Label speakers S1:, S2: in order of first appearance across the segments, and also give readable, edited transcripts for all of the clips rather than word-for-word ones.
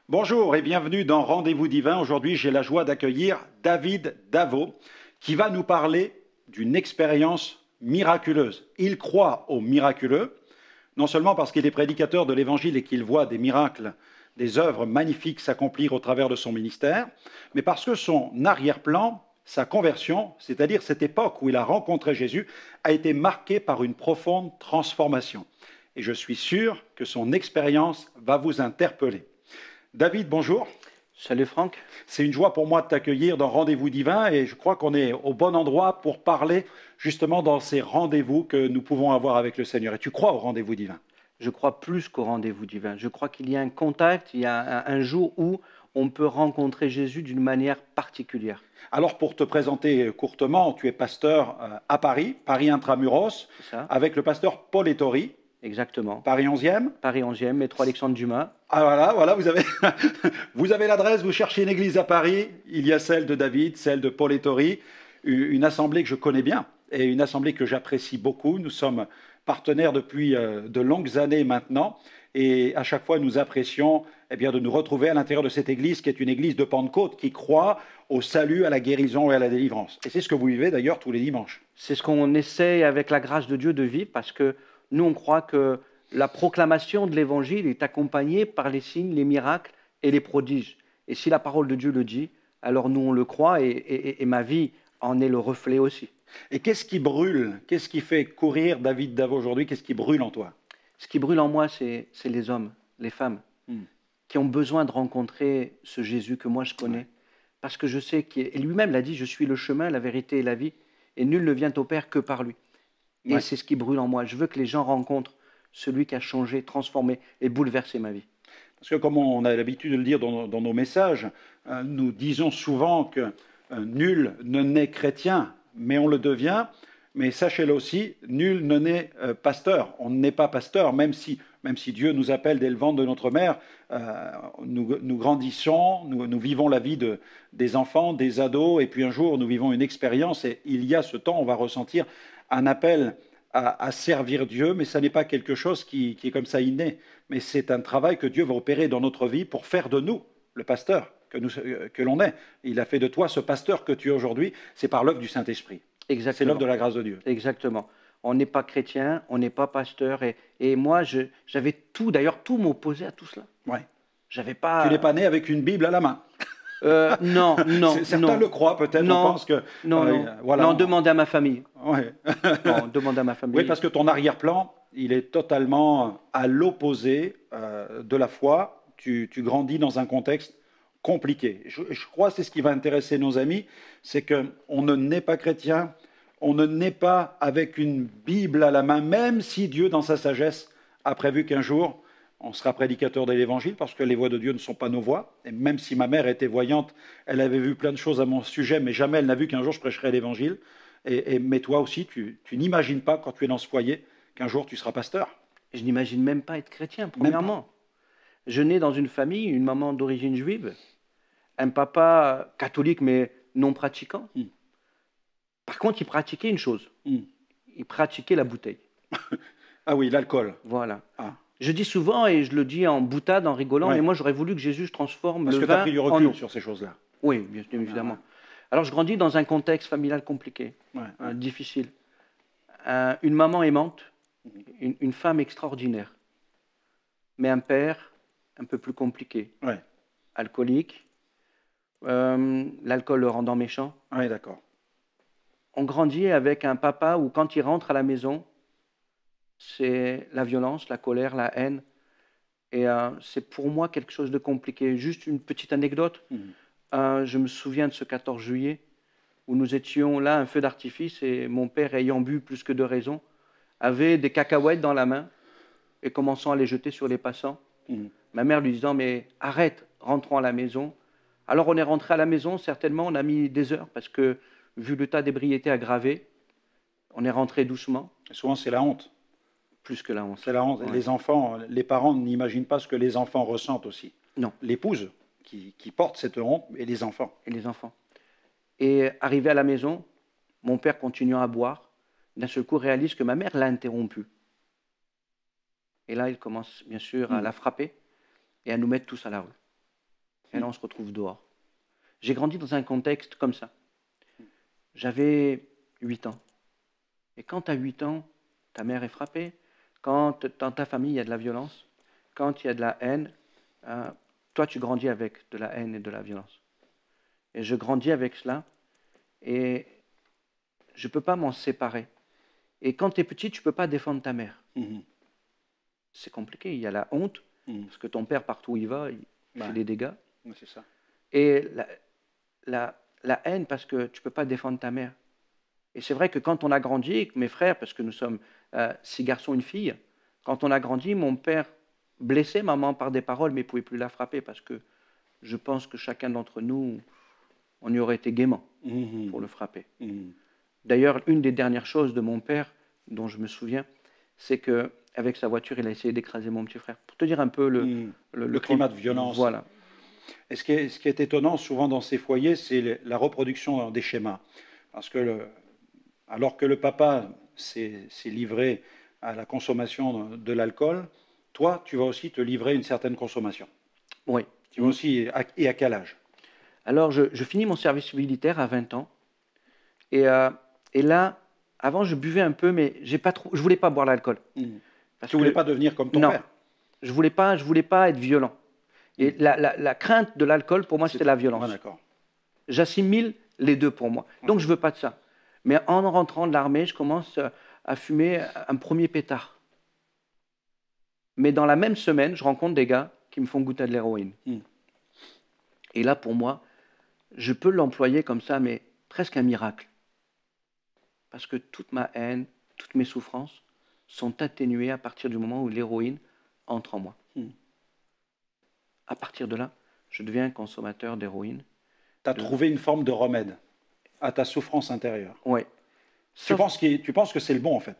S1: Bonjour et bienvenue dans Rendez-vous divin. Aujourd'hui, j'ai la joie d'accueillir David Davo qui va nous parler d'une expérience miraculeuse. Il croit au miraculeux, non seulement parce qu'il est prédicateur de l'Évangile et qu'il voit des miracles, des œuvres magnifiques s'accomplir au travers de son ministère, mais parce que son arrière-plan, sa conversion, c'est-à-dire cette époque où il a rencontré Jésus, a été marquée par une profonde transformation. Et je suis sûr que son expérience va vous interpeller. David, bonjour.
S2: Salut Franck.
S1: C'est une joie pour moi de t'accueillir dans Rendez-vous divin et je crois qu'on est au bon endroit pour parler justement dans ces rendez-vous que nous pouvons avoir avec le Seigneur. Et tu crois au rendez-vous divin?
S2: Je crois plus qu'au rendez-vous divin. Je crois qu'il y a un contact, il y a un jour où on peut rencontrer Jésus d'une manière particulière.
S1: Alors pour te présenter courtement, tu es pasteur à Paris, Paris Intramuros,
S2: C'est ça?
S1: avec le pasteur Paul Ettori,
S2: Exactement.
S1: Paris 11e.
S2: Paris 11e, métro Alexandre Dumas.
S1: Ah voilà, vous avez, vous avez l'adresse, vous cherchez une église à Paris, il y a celle de David, celle de Paul Ettori, une assemblée que je connais bien et une assemblée que j'apprécie beaucoup. Nous sommes partenaires depuis de longues années maintenant et à chaque fois nous apprécions de nous retrouver à l'intérieur de cette église qui est une église de Pentecôte qui croit au salut, à la guérison et à la délivrance. Et c'est ce que vous vivez d'ailleurs tous les dimanches.
S2: C'est ce qu'on essaie avec la grâce de Dieu de vivre parce que nous on croit que la proclamation de l'Évangile est accompagnée par les signes, les miracles et les prodiges. Et si la parole de Dieu le dit, alors nous on le croit et ma vie en est le reflet aussi.
S1: Et qu'est-ce qui brûle? Qu'est-ce qui fait courir David Davo aujourd'hui? Qu'est-ce qui brûle en toi?
S2: Ce qui brûle en moi, c'est les hommes, les femmes, qui ont besoin de rencontrer ce Jésus que moi je connais. Parce que je sais qu'il et lui-même l'a dit, je suis le chemin, la vérité et la vie, et nul ne vient au Père que par lui. Et c'est ce qui brûle en moi. Je veux que les gens rencontrent celui qui a changé, transformé et bouleversé ma vie.
S1: Parce que comme on a l'habitude de le dire dans nos messages, nous disons souvent que nul ne naît chrétien, mais on le devient. Mais sachez-le aussi, nul ne naît pasteur. On n'est pas pasteur, même si Dieu nous appelle dès le ventre de notre mère. Nous grandissons, nous vivons la vie des enfants, des ados, et puis un jour nous vivons une expérience. Et il y a ce temps, on va ressentir un appel à servir Dieu, mais ça n'est pas quelque chose qui est comme ça inné, mais c'est un travail que Dieu va opérer dans notre vie pour faire de nous le pasteur que l'on est. Il a fait de toi ce pasteur que tu es aujourd'hui, c'est par l'œuvre du Saint-Esprit. C'est l'œuvre de la grâce de Dieu.
S2: Exactement. On n'est pas chrétien, on n'est pas pasteur, et moi j'avais tout, d'ailleurs tout m'opposait à tout cela.
S1: Ouais.
S2: J'avais pas...
S1: Tu n'es pas né avec une Bible à la main.
S2: Non.
S1: Certains le croient peut-être, on pense que...
S2: Voilà, non, demandez à ma famille.
S1: Ouais.
S2: Non, demandez à ma famille.
S1: Oui, parce que ton arrière-plan, il est totalement à l'opposé de la foi. Tu grandis dans un contexte compliqué. Je crois que c'est ce qui va intéresser nos amis, c'est qu'on ne naît pas chrétien, on ne naît pas avec une Bible à la main, même si Dieu, dans sa sagesse, a prévu qu'un jour, on sera prédicateur de l'Évangile, parce que les voix de Dieu ne sont pas nos voix. Et même si ma mère était voyante, elle avait vu plein de choses à mon sujet, mais jamais elle n'a vu qu'un jour je prêcherai l'Évangile. Mais toi aussi, tu n'imagines pas, quand tu es dans ce foyer, qu'un jour tu seras pasteur.
S2: Je n'imagine même pas être chrétien, premièrement. Je nais dans une famille, une maman d'origine juive, un papa catholique, mais non pratiquant. Par contre, il pratiquait une chose. Il pratiquait la bouteille.
S1: Ah oui, l'alcool.
S2: Voilà. Ah. Je dis souvent, et je le dis en boutade, en rigolant, mais moi j'aurais voulu que Jésus transforme le vin en eau.
S1: Parce que tu as pris du recul sur ces choses-là.
S2: Oui, bien évidemment. Alors je grandis dans un contexte familial compliqué, difficile. Une maman aimante, une femme extraordinaire, mais un père un peu plus compliqué. Alcoolique, l'alcool le rendant méchant.
S1: Oui, d'accord.
S2: On grandit avec un papa où quand il rentre à la maison, c'est la violence, la colère, la haine. Et c'est pour moi quelque chose de compliqué. Juste une petite anecdote. Je me souviens de ce 14 juillet où nous étions là, un feu d'artifice, et mon père, ayant bu plus que de raison, avait des cacahuètes dans la main et commençant à les jeter sur les passants. Ma mère lui disant « mais arrête, rentrons à la maison ». Alors on est rentré à la maison, certainement on a mis des heures parce que vu le tas d'ébriété aggravé, on est rentré doucement.
S1: Et souvent c'est la honte.
S2: Plus que la honte.
S1: C'est la honte. Les enfants, les parents n'imaginent pas ce que les enfants ressentent aussi.
S2: Non.
S1: L'épouse qui porte cette honte et les enfants.
S2: Et les enfants. Et arrivé à la maison, mon père continuant à boire, d'un seul coup réalise que ma mère l'a interrompu. Et là, il commence bien sûr à la frapper et à nous mettre tous à la rue. Et là, on se retrouve dehors. J'ai grandi dans un contexte comme ça. J'avais 8 ans. Et quand tu as 8 ans, ta mère est frappée. Quand dans ta famille, il y a de la violence, quand il y a de la haine, toi, tu grandis avec de la haine et de la violence. Et je grandis avec cela et je ne peux pas m'en séparer. Et quand tu es petit, tu ne peux pas défendre ta mère. C'est compliqué. Il y a la honte, parce que ton père, partout où il va, il fait des dégâts.
S1: C'est ça.
S2: Et la haine, parce que tu ne peux pas défendre ta mère. Et c'est vrai que quand on a grandi, avec mes frères, parce que nous sommes 6 garçons, une fille, quand on a grandi, mon père blessait maman par des paroles, mais il ne pouvait plus la frapper, parce que je pense que chacun d'entre nous, on y aurait été gaiement pour le frapper. D'ailleurs, une des dernières choses de mon père, dont je me souviens, c'est qu'avec sa voiture, il a essayé d'écraser mon petit frère. Pour te dire un peu
S1: le climat de violence.
S2: Voilà.
S1: Et ce qui est étonnant souvent dans ces foyers, c'est la reproduction des schémas. Parce que alors que le papa s'est livré à la consommation de l'alcool, toi, tu vas aussi te livrer une certaine consommation.
S2: Oui.
S1: Tu vas aussi, et à quel âge?
S2: Alors, je finis mon service militaire à 20 ans. Et là, avant, je buvais un peu, mais je ne voulais pas boire l'alcool.
S1: Tu ne voulais pas devenir comme ton père?
S2: Je ne voulais pas être violent. Et la crainte de l'alcool, pour moi, c'était la violence.
S1: D'accord.
S2: J'assimile les deux pour moi. Donc, je ne veux pas de ça. Mais en rentrant de l'armée, je commence à fumer un premier pétard. Mais dans la même semaine, je rencontre des gars qui me font goûter de l'héroïne. Et là, pour moi, je peux l'employer comme ça, mais presque un miracle. Parce que toute ma haine, toutes mes souffrances sont atténuées à partir du moment où l'héroïne entre en moi. À partir de là, je deviens un consommateur d'héroïne.
S1: Tu as trouvé une forme de remède à ta souffrance intérieure.
S2: Oui.
S1: Tu penses que c'est le bon, en fait?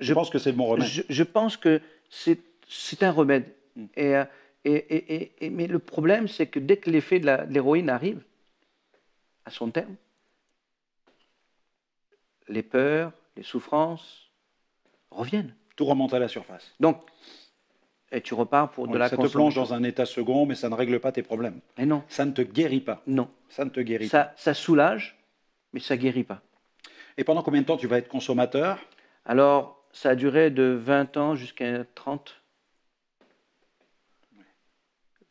S1: Je pense que c'est le bon remède.
S2: Je pense que c'est un remède. Mais le problème, c'est que dès que l'effet de l'héroïne arrive à son terme, les peurs, les souffrances reviennent.
S1: Tout remonte à la surface.
S2: Donc, et tu repars pour de la consommation.
S1: Ça te plonge dans un état second, mais ça ne règle pas tes problèmes.
S2: Et non.
S1: Ça ne te guérit pas.
S2: Non.
S1: Ça ne te guérit pas.
S2: Ça soulage, mais ça ne guérit pas.
S1: Et pendant combien de temps tu vas être consommateur?
S2: Alors, ça a duré de 20 ans jusqu'à 30.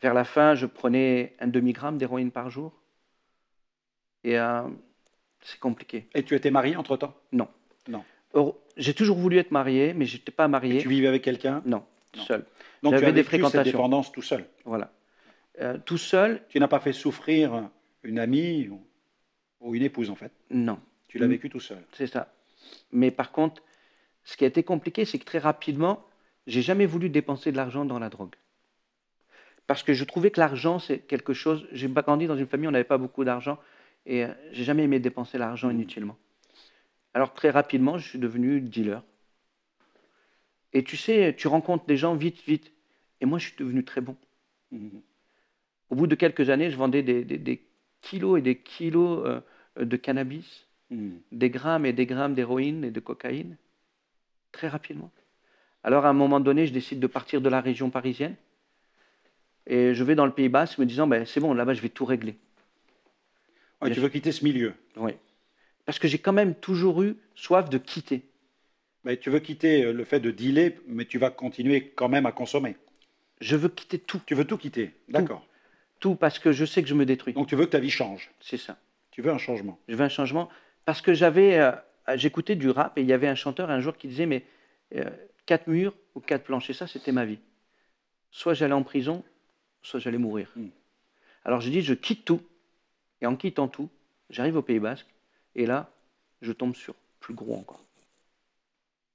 S2: Vers la fin, je prenais un demi-gramme d'héroïne par jour. Et c'est compliqué.
S1: Et tu étais marié entre-temps?
S2: Non.
S1: Non.
S2: J'ai toujours voulu être marié, mais je n'étais pas marié.
S1: Et tu vivais avec quelqu'un?
S2: Non, seul.
S1: Donc tu as vécu cette dépendance tout seul?
S2: Voilà. Tout seul.
S1: Tu n'as pas fait souffrir une amie ou une épouse, en fait?
S2: Non.
S1: Tu l'as vécu tout seul?
S2: C'est ça. Mais par contre, ce qui a été compliqué, c'est que très rapidement, j'ai jamais voulu dépenser de l'argent dans la drogue. Parce que je trouvais que l'argent, c'est quelque chose... J'ai grandi dans une famille où on n'avait pas beaucoup d'argent et j'ai jamais aimé dépenser l'argent inutilement. Alors très rapidement, je suis devenu dealer. Et tu sais, tu rencontres des gens vite. Et moi, je suis devenu très bon. Au bout de quelques années, je vendais des kilos et des kilos de cannabis, des grammes et des grammes d'héroïne et de cocaïne, très rapidement. Alors, à un moment donné, je décide de partir de la région parisienne et je vais dans le Pays Basque me disant, ben, c'est bon, là-bas, je vais tout régler.
S1: Ouais, tu veux quitter ce milieu?
S2: Oui. Parce que j'ai quand même toujours eu soif de quitter.
S1: Mais tu veux quitter le fait de dealer, mais tu vas continuer quand même à consommer.
S2: Je veux quitter tout.
S1: Tu veux tout quitter? D'accord.
S2: Tout, parce que je sais que je me détruis.
S1: Donc tu veux que ta vie change?
S2: C'est ça.
S1: Tu veux un changement?
S2: Je veux un changement parce que j'écoutais du rap et il y avait un chanteur un jour qui disait, mais 4 murs ou 4 planches, et ça, c'était ma vie. Soit j'allais en prison, soit j'allais mourir. Alors j'ai dit, je quitte tout. Et en quittant tout, j'arrive au Pays Basque. Et là, je tombe sur plus gros encore.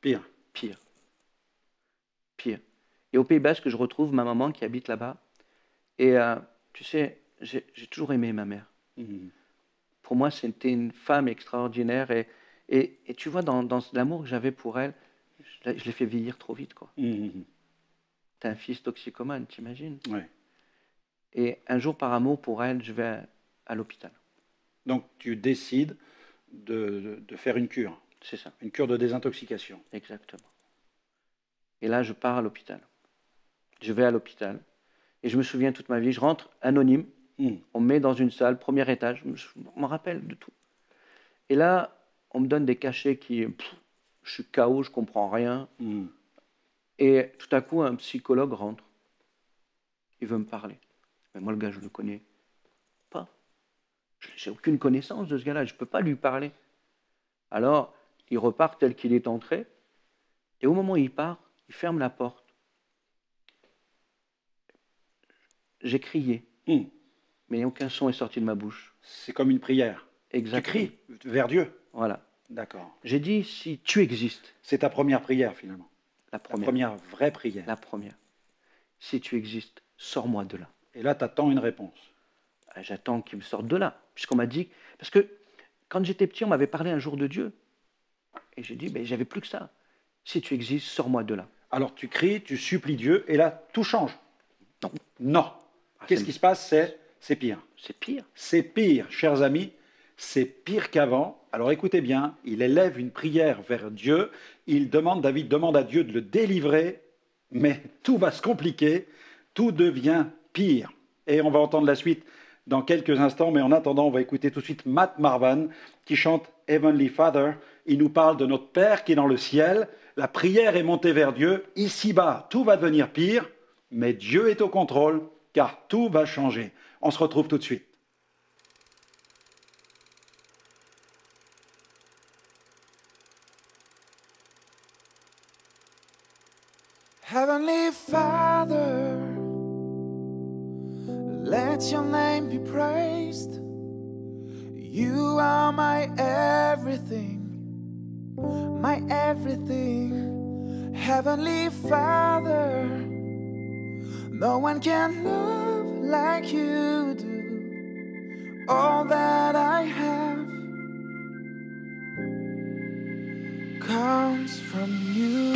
S1: Pire.
S2: Et au Pays Basque, je retrouve ma maman qui habite là-bas. Et tu sais, j'ai toujours aimé ma mère. Pour moi, c'était une femme extraordinaire. Et tu vois, dans l'amour que j'avais pour elle, je l'ai fait vieillir trop vite, quoi. T'as un fils toxicomane, t'imagines?
S1: Ouais.
S2: Et un jour, par amour pour elle, je vais à l'hôpital.
S1: Donc tu décides de faire une cure?
S2: C'est ça.
S1: Une cure de désintoxication?
S2: Exactement. Et là, je pars à l'hôpital. Je vais à l'hôpital. Et je me souviens toute ma vie, je rentre anonyme, on me met dans une salle, premier étage, je me rappelle de tout. Et là, on me donne des cachets je suis KO, je comprends rien. Et tout à coup, un psychologue rentre. Il veut me parler. Mais moi, le gars, je le connais pas. J'ai aucune connaissance de ce gars-là, je ne peux pas lui parler. Alors, il repart tel qu'il est entré. Et au moment où il part, il ferme la porte. J'ai crié, mais aucun son est sorti de ma bouche.
S1: C'est comme une prière.
S2: Exactement.
S1: Tu cries vers Dieu.
S2: Voilà.
S1: D'accord.
S2: J'ai dit, si tu existes.
S1: C'est ta première prière, finalement.
S2: La première.
S1: La première vraie prière.
S2: La première. Si tu existes, sors-moi de là.
S1: Et là, tu attends une réponse.
S2: J'attends qu'il me sorte de là. Puisqu'on m'a dit... Parce que quand j'étais petit, on m'avait parlé un jour de Dieu. Et j'ai dit, j'avais plus que ça. Si tu existes, sors-moi de là.
S1: Alors tu cries, tu supplies Dieu, et là, tout change.
S2: Non.
S1: Non. Qu'est-ce qui se passe? C'est pire.
S2: C'est pire.
S1: C'est pire, chers amis. C'est pire qu'avant. Alors écoutez bien, il élève une prière vers Dieu. David demande à Dieu de le délivrer, mais tout va se compliquer. Tout devient pire. Et on va entendre la suite dans quelques instants, mais en attendant, on va écouter tout de suite Matt Marvan qui chante Heavenly Father. Il nous parle de notre Père qui est dans le ciel. La prière est montée vers Dieu. Ici-bas, tout va devenir pire, mais Dieu est au contrôle, car tout va changer. On se retrouve tout de suite.
S3: Heavenly Father, let your name be praised. You are my everything, my everything. Heavenly Father, no one can love like you do. All that I have comes from you.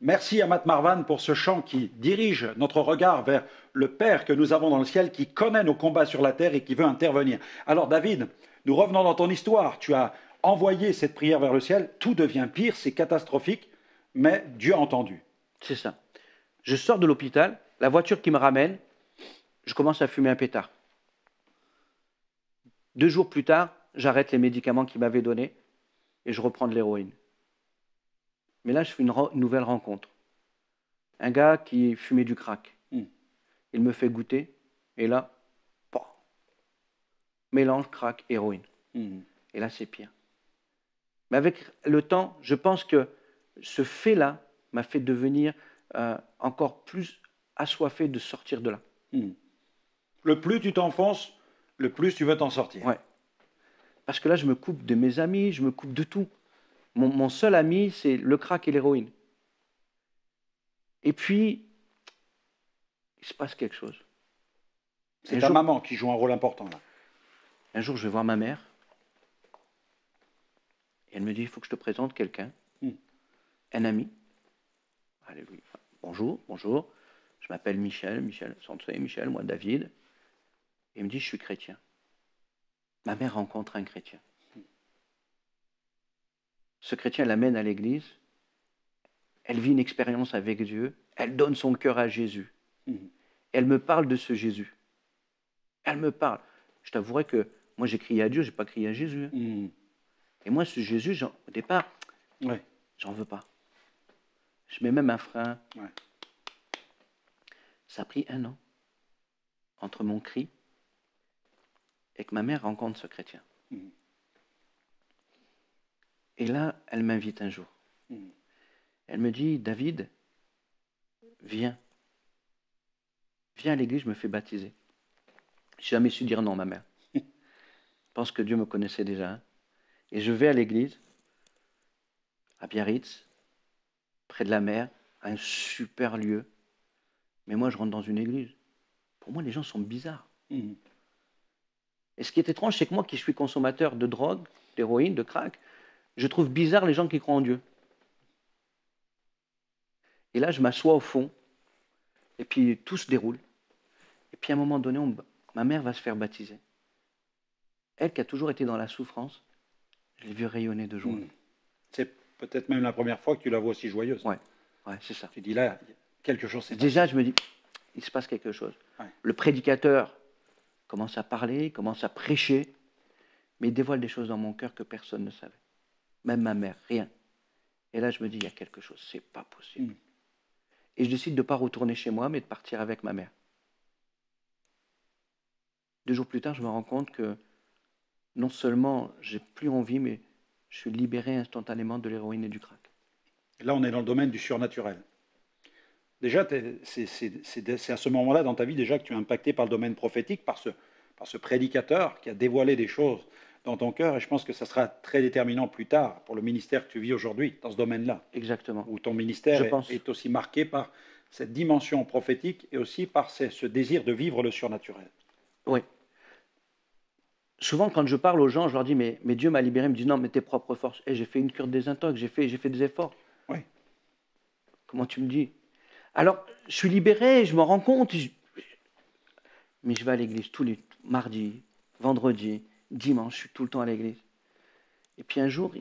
S1: Merci à Matt Marvan pour ce chant qui dirige notre regard vers le Père que nous avons dans le ciel, qui connaît nos combats sur la terre et qui veut intervenir. Alors David, nous revenons dans ton histoire. Tu as envoyé cette prière vers le ciel, tout devient pire, c'est catastrophique, mais Dieu a entendu.
S2: C'est ça. Je sors de l'hôpital, la voiture qui me ramène, je commence à fumer un pétard. 2 jours plus tard, j'arrête les médicaments qu'il m'avait donnés et je reprends de l'héroïne. Mais là, je fais une nouvelle rencontre. Un gars qui fumait du crack. Il me fait goûter et là, mélange crack, héroïne. Et là, c'est pire. Mais avec le temps, je pense que ce fait-là m'a fait devenir encore plus assoiffé de sortir de là.
S1: Le plus tu t'enfonces, le plus tu veux t'en sortir.
S2: Ouais. Parce que là, je me coupe de mes amis, je me coupe de tout. Mon seul ami, c'est le crack et l'héroïne. Et puis, il se passe quelque chose.
S1: C'est ta maman qui joue un rôle important là.
S2: Un jour, je vais voir ma mère. Et elle me dit, il faut que je te présente quelqu'un. Un ami. Alléluia. Bonjour, bonjour. Je m'appelle Michel, moi David. Et il me dit, je suis chrétien. Ma mère rencontre un chrétien. Ce chrétien l'amène à l'église. Elle vit une expérience avec Dieu. Elle donne son cœur à Jésus. Elle me parle de ce Jésus. Elle me parle. Je t'avouerai que moi, j'ai crié à Dieu, je n'ai pas crié à Jésus. Et moi, ce Jésus, au départ, j'en veux pas. Je mets même un frein. Ça a pris 1 an entre mon cri et que ma mère rencontre ce chrétien. Et là, elle m'invite un jour. Elle me dit, David, viens. Viens à l'église, je me fais baptiser. Je n'ai jamais su dire non, ma mère. Je pense que Dieu me connaissait déjà. Hein. Et je vais à l'église, à Biarritz, près de la mer, un super lieu. Mais moi, je rentre dans une église. Pour moi, les gens sont bizarres. Et ce qui est étrange, c'est que moi, qui suis consommateur de drogue, d'héroïne, de crack, je trouve bizarre les gens qui croient en Dieu. Et là, je m'assois au fond, et puis tout se déroule. Et puis à un moment donné, ma mère va se faire baptiser. Elle qui a toujours été dans la souffrance, je l'ai vue rayonner de joie.
S1: C'est peut-être même la première fois que tu la vois aussi joyeuse.
S2: Ouais, c'est ça.
S1: Tu dis là, quelque chose s'est passé.
S2: Déjà, je me dis, il se passe quelque chose. Le prédicateur commence à parler, commence à prêcher, mais il dévoile des choses dans mon cœur que personne ne savait. Même ma mère, rien. Et là, je me dis, il y a quelque chose, c'est pas possible. Et je décide de ne pas retourner chez moi, mais de partir avec ma mère. 2 jours plus tard, je me rends compte que non seulement j'ai plus envie, mais je suis libéré instantanément de l'héroïne et du crack.
S1: Là, on est dans le domaine du surnaturel. Déjà, c'est à ce moment-là dans ta vie déjà que tu es impacté par le domaine prophétique, par ce prédicateur qui a dévoilé des choses dans ton cœur. Et je pense que ça sera très déterminant plus tard pour le ministère que tu vis aujourd'hui, dans ce domaine-là.
S2: Exactement.
S1: Où ton ministère est aussi marqué par cette dimension prophétique et aussi par ce désir de vivre le surnaturel.
S2: Oui. Souvent, quand je parle aux gens, je leur dis, mais Dieu m'a libéré. Ils me disent, non, mais tes propres forces. J'ai fait une cure de désintox, j'ai fait des efforts.
S1: Oui.
S2: Comment tu me dis? Alors, je suis libéré, je m'en rends compte. Mais je vais à l'église tous les mardis, vendredis, dimanche, je suis tout le temps à l'église. Et puis un jour,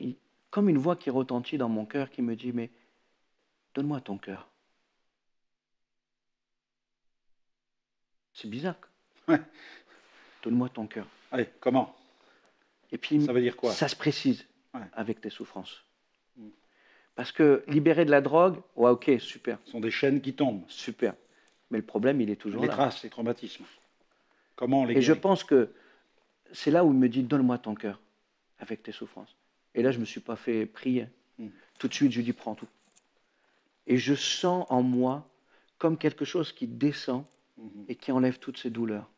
S2: comme une voix qui retentit dans mon cœur, qui me dit, mais donne-moi ton cœur. C'est bizarre.
S1: Ouais.
S2: Donne-moi ton cœur.
S1: Allez, comment?
S2: Et puis,
S1: ça veut dire quoi?
S2: Ça se précise avec tes souffrances. Parce que libérer de la drogue, ouais, ok, super.
S1: Ce sont des chaînes qui tombent.
S2: Super. Mais le problème, il est toujours là.
S1: Les traces, les traumatismes. Comment on les guérit?
S2: Et je pense que c'est là où il me dit, donne-moi ton cœur avec tes souffrances. Et là, je ne me suis pas fait prier. Tout de suite, je lui dis, prends tout. Et je sens en moi comme quelque chose qui descend et qui enlève toutes ces douleurs,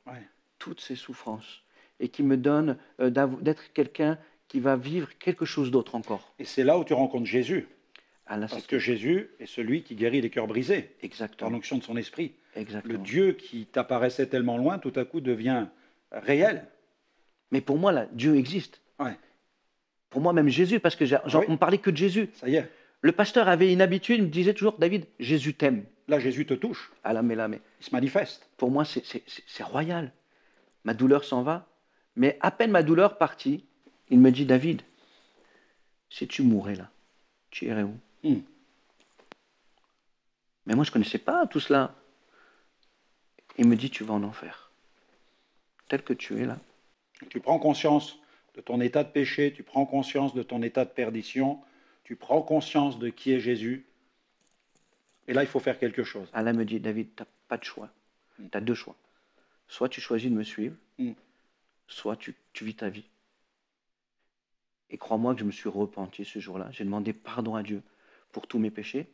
S2: toutes ces souffrances, et qui me donne d'être quelqu'un qui va vivre quelque chose d'autre encore.
S1: Et c'est là où tu rencontres Jésus.
S2: Ah, là,
S1: parce que Jésus est celui qui guérit les cœurs brisés.
S2: Exactement.
S1: Par l'onction de son esprit.
S2: Exactement.
S1: Le Dieu qui t'apparaissait tellement loin, tout à coup devient réel.
S2: Mais pour moi, là, Dieu existe.
S1: Ouais.
S2: Pour moi, même Jésus, parce que on ne parlait que de Jésus.
S1: Ça y est.
S2: Le pasteur avait une habitude, il me disait toujours, David, Jésus t'aime.
S1: Là, Jésus te touche,
S2: Ah là, mais
S1: il se manifeste.
S2: pour moi, c'est royal. Ma douleur s'en va. Mais à peine ma douleur partie, il me dit, David, si tu mourais là, tu irais où?
S1: Hmm.
S2: Mais moi, je ne connaissais pas tout cela. Il me dit, tu vas en enfer. Tel que tu es là.
S1: Tu prends conscience de ton état de péché, tu prends conscience de ton état de perdition, tu prends conscience de qui est Jésus. Et là, il faut faire quelque chose.
S2: Allah me dit, David, tu n'as pas de choix. Tu as deux choix. Soit tu choisis de me suivre,
S1: Mm.
S2: soit tu vis ta vie. Et crois-moi que je me suis repenti ce jour-là. J'ai demandé pardon à Dieu pour tous mes péchés.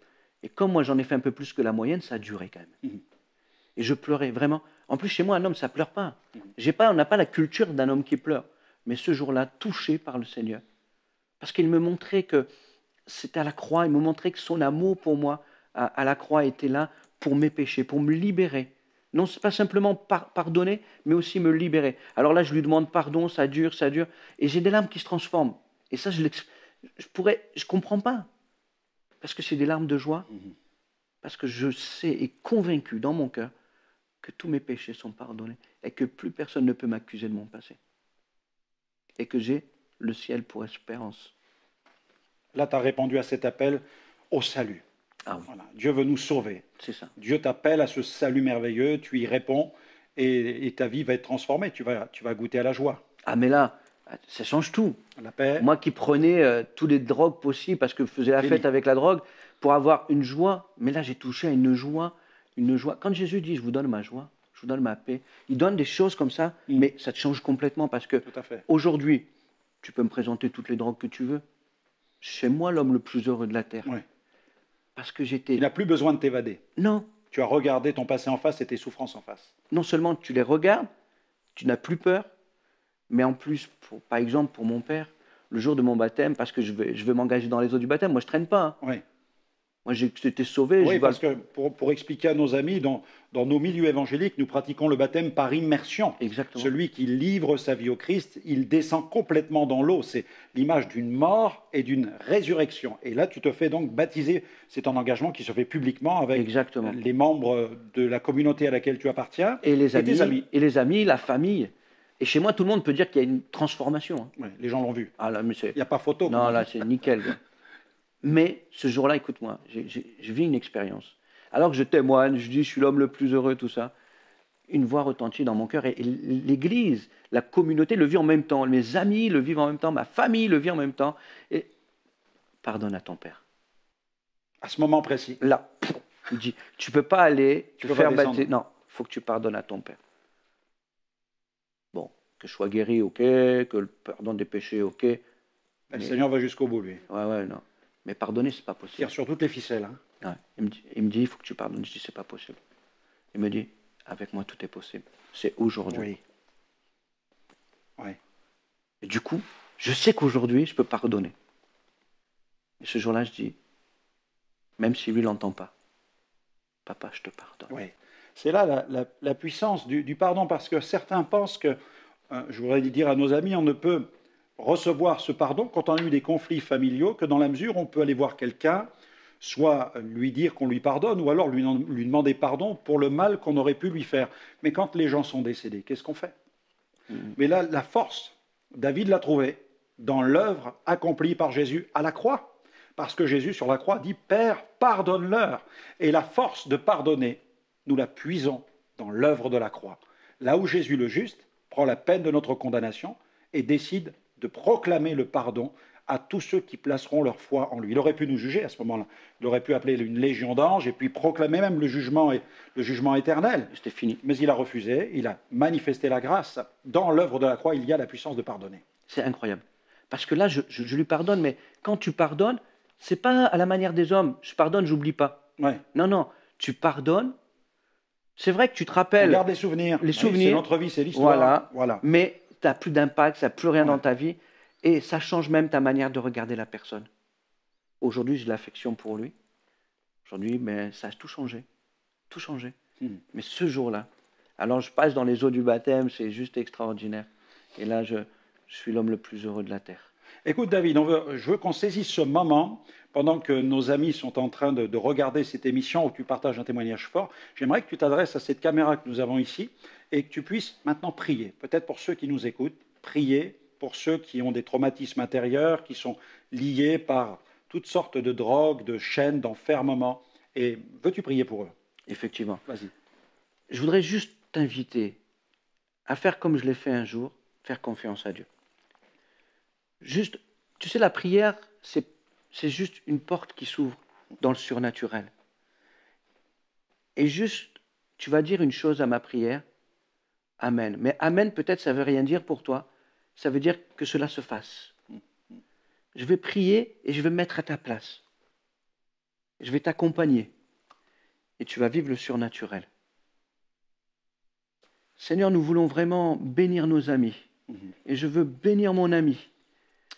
S2: Et comme moi, j'en ai fait un peu plus que la moyenne, ça a duré quand même.
S1: Mm.
S2: Et je pleurais vraiment. En plus, chez moi, un homme, ça ne pleure pas.
S1: Mm.
S2: On n'a pas la culture d'un homme qui pleure. Mais ce jour-là, touché par le Seigneur, parce qu'il me montrait que c'était à la croix, il me montrait que son amour pour moi à la croix était là pour mes péchés, pour me libérer. Non, ce n'est pas simplement pardonner, mais aussi me libérer. Alors là, je lui demande pardon, ça dure, et j'ai des larmes qui se transforment. Et ça, je ne comprends pas. Parce que c'est des larmes de joie, parce que je sais et convaincu dans mon cœur que tous mes péchés sont pardonnés et que plus personne ne peut m'accuser de mon passé. Et que j'ai le ciel pour espérance.
S1: Là, tu as répondu à cet appel au salut.
S2: Ah oui,
S1: Voilà. Dieu veut nous sauver.
S2: c'est ça.
S1: Dieu t'appelle à ce salut merveilleux, tu y réponds et ta vie va être transformée. Tu vas goûter à la joie,
S2: Ah mais là, ça change tout.
S1: à la paix.
S2: Moi qui prenais tous les drogues possibles parce que je faisais la
S1: Fini.
S2: fête avec la drogue pour avoir une joie, mais là j'ai touché à une joie. Quand Jésus dit je vous donne ma joie, je vous donne ma paix, il donne des choses comme ça, mais ça te change complètement parce que
S1: Tout à fait.
S2: aujourd'hui, tu peux me présenter toutes les drogues que tu veux. C'est moi l'homme le plus heureux de la terre.
S1: Ouais.
S2: Parce que
S1: Tu
S2: j'étais...
S1: n'as plus besoin de t'évader.
S2: Non,
S1: Tu as regardé ton passé en face et tes souffrances en face.
S2: non seulement tu les regardes, tu n'as plus peur, mais en plus, par exemple, pour mon père, le jour de mon baptême, parce que je vais m'engager dans les eaux du baptême, moi je traîne pas. Hein.
S1: Oui,
S2: Moi j'ai été sauvé.
S1: oui
S2: je
S1: parce que pour expliquer à nos amis, dans nos milieux évangéliques, nous pratiquons le baptême par immersion.
S2: Exactement.
S1: Celui qui livre sa vie au Christ, il descend complètement dans l'eau. C'est l'image d'une mort et d'une résurrection. Et là, tu te fais donc baptiser. C'est un engagement qui se fait publiquement avec
S2: Exactement.
S1: les membres de la communauté à laquelle tu appartiens
S2: Et les
S1: tes amis.
S2: et les amis, la famille. Et chez moi, tout le monde peut dire qu'il y a une transformation. Hein.
S1: Ouais, les gens l'ont vu.
S2: Ah là, mais c'est...
S1: Il n'y a pas photo.
S2: Non, là, c'est nickel. Quoi. Mais ce jour-là, écoute-moi, je vis une expérience. Alors que je témoigne, je dis, je suis l'homme le plus heureux, tout ça. Une voix retentit dans mon cœur et l'Église, la communauté le vit en même temps. Mes amis le vivent en même temps, ma famille le vit en même temps. Et pardonne à ton père.
S1: À ce moment précis.
S2: Là, il dit, tu peux pas aller
S1: Tu
S2: te
S1: peux pas
S2: faire
S1: descendre.
S2: baptiser. Non, il faut que tu pardonnes à ton père. Bon, que je sois guéri, ok, que le pardon des péchés, ok.
S1: Le Seigneur va jusqu'au bout, lui.
S2: Ouais, non. Mais pardonner, c'est pas
S1: Tire
S2: possible.
S1: sur toutes les ficelles. Hein.
S2: Ouais. Il me dit, il faut que tu pardonnes. Je dis, c'est pas possible. Il me dit, avec moi, tout est possible. C'est aujourd'hui.
S1: Oui.
S2: Et du coup, je sais qu'aujourd'hui, je peux pardonner. Et ce jour-là, je dis, même si lui ne l'entend pas, papa, je te pardonne.
S1: Oui. C'est là la puissance du pardon, parce que certains pensent que, je voudrais dire à nos amis, on ne peut recevoir ce pardon quand on a eu des conflits familiaux, que dans la mesure où on peut aller voir quelqu'un, soit lui dire qu'on lui pardonne, ou alors lui demander pardon pour le mal qu'on aurait pu lui faire. Mais quand les gens sont décédés, qu'est-ce qu'on fait? Mais là, la force, David l'a trouvée dans l'œuvre accomplie par Jésus à la croix. Parce que Jésus, sur la croix, dit « Père, pardonne-leur ». Et la force de pardonner, nous la puisons dans l'œuvre de la croix. Là où Jésus le juste prend la peine de notre condamnation et décide de proclamer le pardon à tous ceux qui placeront leur foi en lui. Il aurait pu nous juger à ce moment-là. Il aurait pu appeler une légion d'anges et puis proclamer même le jugement éternel.
S2: C'était fini.
S1: Mais il a refusé, il a manifesté la grâce. Dans l'œuvre de la croix, il y a la puissance de pardonner.
S2: C'est incroyable. Parce que là, je lui pardonne, mais quand tu pardonnes, c'est pas à la manière des hommes. Je pardonne, j'oublie pas.
S1: Ouais.
S2: Non, tu pardonnes. C'est vrai que tu te rappelles.
S1: On garde les souvenirs.
S2: Les
S1: Oui,
S2: souvenirs.
S1: c'est notre vie, c'est l'histoire.
S2: Voilà. Mais tu n'as plus d'impact, ça n'a plus rien
S1: Ouais.
S2: dans ta vie. Et ça change même ta manière de regarder la personne. Aujourd'hui, j'ai de l'affection pour lui. Aujourd'hui, mais ça a tout changé. Tout changé. Mais ce jour-là, alors je passe dans les eaux du baptême, c'est juste extraordinaire. Et là, je suis l'homme le plus heureux de la terre.
S1: Écoute David, je veux qu'on saisisse ce moment pendant que nos amis sont en train de regarder cette émission où tu partages un témoignage fort. J'aimerais que tu t'adresses à cette caméra que nous avons ici et que tu puisses maintenant prier. Peut-être pour ceux qui nous écoutent, prier pour ceux qui ont des traumatismes intérieurs, qui sont liés par toutes sortes de drogues, de chaînes, d'enfermement. Et veux-tu prier pour eux?
S2: Effectivement.
S1: Vas-y.
S2: Je voudrais juste t'inviter à faire comme je l'ai fait un jour, faire confiance à Dieu. Juste, tu sais, la prière, c'est juste une porte qui s'ouvre dans le surnaturel. Et juste, tu vas dire une chose à ma prière, Amen. Mais Amen, peut-être, ça ne veut rien dire pour toi. Ça veut dire que cela se fasse. Je vais prier et je vais me mettre à ta place. Je vais t'accompagner. Et tu vas vivre le surnaturel. Seigneur, nous voulons vraiment bénir nos amis. Et je veux bénir mon ami.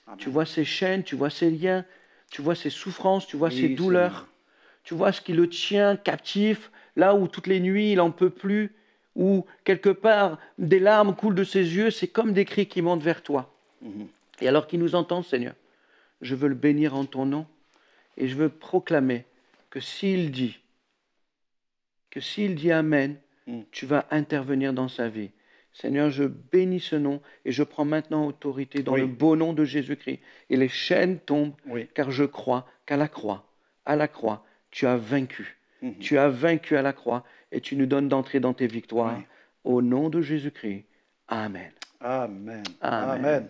S1: Amen.
S2: Tu vois ses chaînes, tu vois ses liens, tu vois ses souffrances, tu vois
S1: Oui,
S2: ses douleurs.
S1: Seigneur.
S2: Tu vois ce qui le tient captif, là où toutes les nuits il n'en peut plus, où quelque part des larmes coulent de ses yeux, c'est comme des cris qui montent vers toi. Et alors qu'il nous entend, Seigneur, je veux le bénir en ton nom et je veux proclamer que s'il dit Amen, tu vas intervenir dans sa vie. Seigneur, je bénis ce nom et je prends maintenant autorité dans
S1: Oui.
S2: le beau nom de Jésus-Christ. Et les chaînes tombent,
S1: Oui.
S2: car je crois qu'à la croix, tu as vaincu. Tu as vaincu à la croix et tu nous donnes d'entrer dans tes victoires.
S1: Oui.
S2: Au nom de Jésus-Christ. Amen.
S1: Amen.
S2: Amen.
S1: Amen.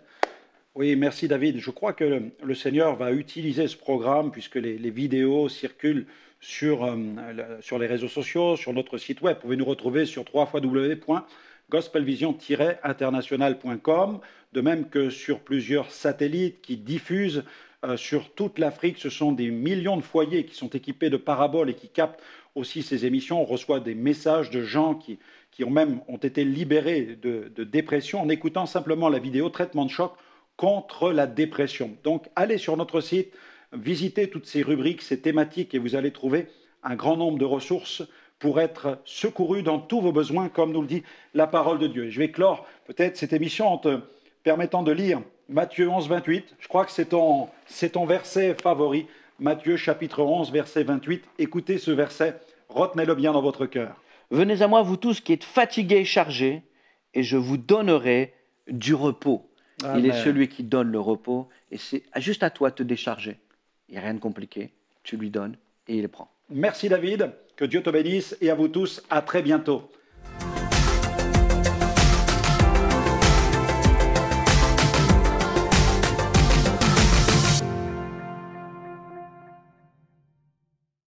S1: Oui, merci David. Je crois que le Seigneur va utiliser ce programme puisque les vidéos circulent sur les réseaux sociaux, sur notre site web. Vous pouvez nous retrouver sur www.gospelvision-international.com, de même que sur plusieurs satellites qui diffusent sur toute l'Afrique. Ce sont des millions de foyers qui sont équipés de paraboles et qui captent aussi ces émissions. On reçoit des messages de gens qui ont été libérés de dépression en écoutant simplement la vidéo Traitement de choc contre la dépression. Donc, allez sur notre site, visitez toutes ces rubriques, ces thématiques et vous allez trouver un grand nombre de ressources pour être secourus dans tous vos besoins, comme nous le dit la parole de Dieu. Et je vais clore peut-être cette émission en te permettant de lire Matthieu 11, 28. Je crois que c'est ton verset favori, Matthieu chapitre 11, verset 28. Écoutez ce verset, retenez-le bien dans votre cœur.
S2: Venez à moi, vous tous qui êtes fatigués et chargés, et je vous donnerai du repos.
S1: Amen.
S2: Il est celui qui donne le repos, et c'est juste à toi de te décharger. Il n'y a rien de compliqué, tu lui donnes et il le prend.
S1: Merci David, que Dieu te bénisse et à vous tous, à très bientôt.